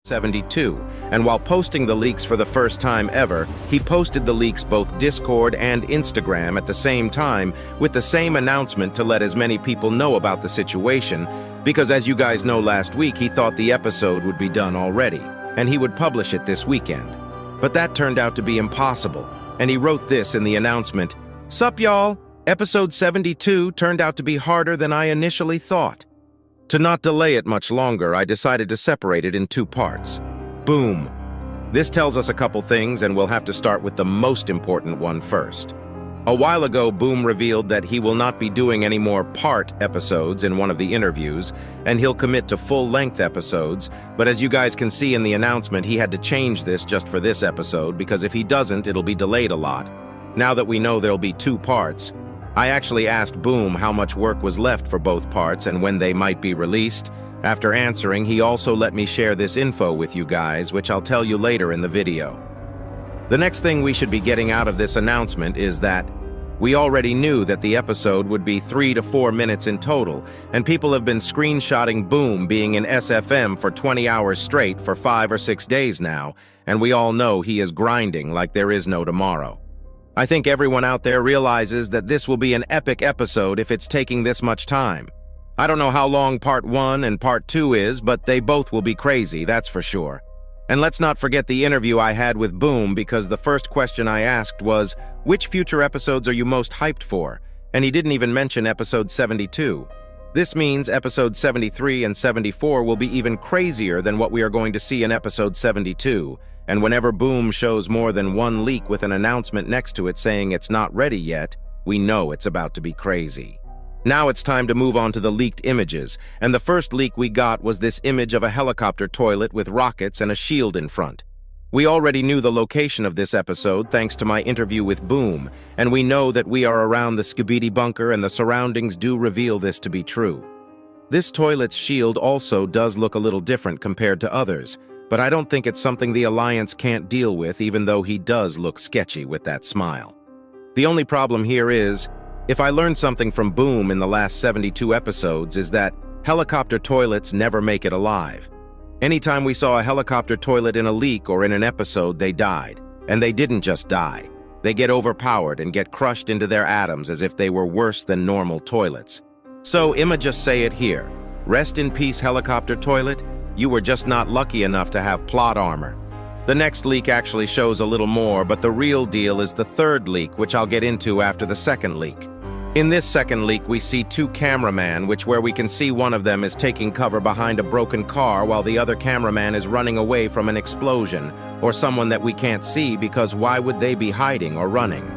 72, and while posting the leaks for the first time ever, he posted the leaks both Discord and Instagram at the same time with the same announcement to let as many people know about the situation, because as you guys know, last week he thought the episode would be done already, and he would publish it this weekend. But that turned out to be impossible, and he wrote this in the announcement: "Sup y'all, episode 72 turned out to be harder than I initially thought. To not delay it much longer, I decided to separate it in two parts." Boom. This tells us a couple things, and we'll have to start with the most important one first. A while ago, Boom revealed that he will not be doing any more part episodes in one of the interviews, and he'll commit to full-length episodes, but as you guys can see in the announcement, he had to change this just for this episode, because if he doesn't, it'll be delayed a lot. Now that we know there'll be two parts, I actually asked Boom how much work was left for both parts and when they might be released. After answering, he also let me share this info with you guys, which I'll tell you later in the video. The next thing we should be getting out of this announcement is that we already knew that the episode would be 3 to 4 minutes in total, and people have been screenshotting Boom being in SFM for 20 hours straight for 5 or 6 days now, and we all know he is grinding like there is no tomorrow. I think everyone out there realizes that this will be an epic episode if it's taking this much time. I don't know how long part 1 and part 2 is, but they both will be crazy, that's for sure. And let's not forget the interview I had with Boom, because the first question I asked was, which future episodes are you most hyped for? And he didn't even mention episode 72. This means episode 73 and 74 will be even crazier than what we are going to see in episode 72. And whenever Boom shows more than one leak with an announcement next to it saying it's not ready yet, we know it's about to be crazy. Now it's time to move on to the leaked images, and the first leak we got was this image of a helicopter toilet with rockets and a shield in front. We already knew the location of this episode thanks to my interview with Boom, and we know that we are around the skibidi bunker, and the surroundings do reveal this to be true. This toilet's shield also does look a little different compared to others, but I don't think it's something the Alliance can't deal with, even though he does look sketchy with that smile. The only problem here is, if I learned something from Boom in the last 72 episodes, is that helicopter toilets never make it alive. Anytime we saw a helicopter toilet in a leak or in an episode, they died. And they didn't just die. They get overpowered and get crushed into their atoms as if they were worse than normal toilets. So I'ma just say it here. Rest in peace, helicopter toilet. You were just not lucky enough to have plot armor. The next leak actually shows a little more, but the real deal is the third leak, which I'll get into after the second leak. In this second leak, we see two cameramen, where we can see one of them is taking cover behind a broken car while the other cameraman is running away from an explosion, or someone that we can't see, because why would they be hiding or running?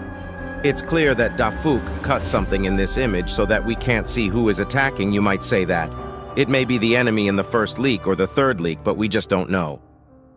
It's clear that Dafuk cut something in this image so that we can't see who is attacking, you might say that. It may be the enemy in the first leak or the third leak, but we just don't know.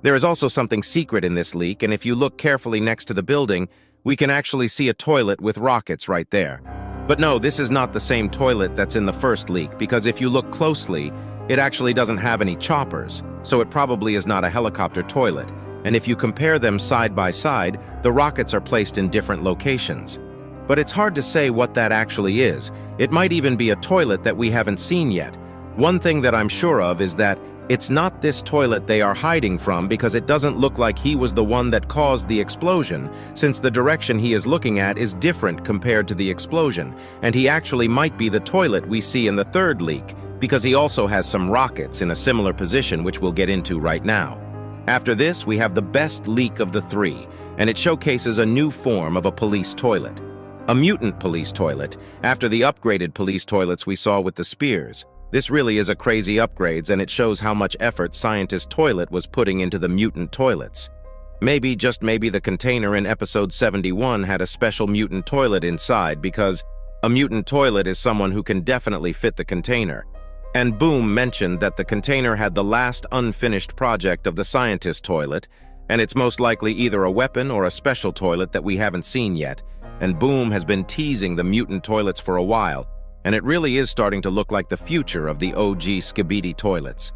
There is also something secret in this leak, and if you look carefully next to the building, we can actually see a toilet with rockets right there. But no, this is not the same toilet that's in the first leak, because if you look closely, it actually doesn't have any choppers, so it probably is not a helicopter toilet. And if you compare them side by side, the rockets are placed in different locations. But it's hard to say what that actually is. It might even be a toilet that we haven't seen yet. One thing that I'm sure of is that it's not this toilet they are hiding from, because it doesn't look like he was the one that caused the explosion, since the direction he is looking at is different compared to the explosion, and he actually might be the toilet we see in the third leak, because he also has some rockets in a similar position, which we'll get into right now. After this, we have the best leak of the three, and it showcases a new form of a police toilet. A mutant police toilet, after the upgraded police toilets we saw with the spears. This really is a crazy upgrades, and it shows how much effort Scientist Toilet was putting into the mutant toilets. Maybe, just maybe, the container in episode 71 had a special mutant toilet inside, because a mutant toilet is someone who can definitely fit the container. And Boom mentioned that the container had the last unfinished project of the Scientist Toilet, and it's most likely either a weapon or a special toilet that we haven't seen yet. And Boom has been teasing the mutant toilets for a while, and it really is starting to look like the future of the OG skibidi toilets.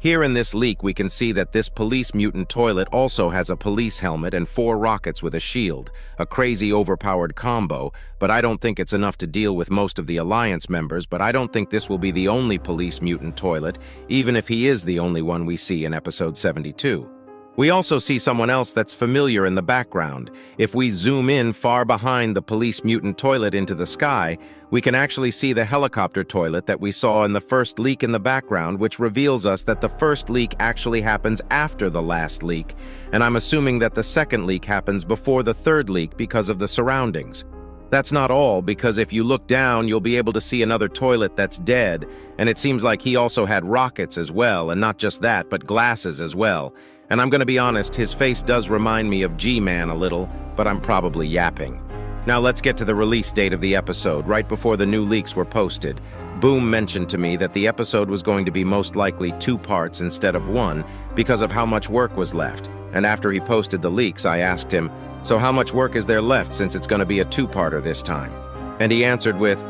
Here in this leak, we can see that this police mutant toilet also has a police helmet and 4 rockets with a shield, a crazy overpowered combo, but I don't think it's enough to deal with most of the Alliance members, but I don't think this will be the only police mutant toilet, even if he is the only one we see in episode 72. We also see someone else that's familiar in the background. If we zoom in far behind the police mutant toilet into the sky, we can actually see the helicopter toilet that we saw in the first leak in the background, which reveals us that the first leak actually happens after the last leak, and I'm assuming that the second leak happens before the third leak because of the surroundings. That's not all, because if you look down, you'll be able to see another toilet that's dead, and it seems like he also had rockets as well, and not just that, but glasses as well. And I'm gonna be honest, his face does remind me of G-Man a little, but I'm probably yapping. Now let's get to the release date of the episode, right before the new leaks were posted. Boom mentioned to me that the episode was going to be most likely 2 parts instead of 1 because of how much work was left. And after he posted the leaks, I asked him, "So how much work is there left since it's gonna be a 2-parter this time?" And he answered with,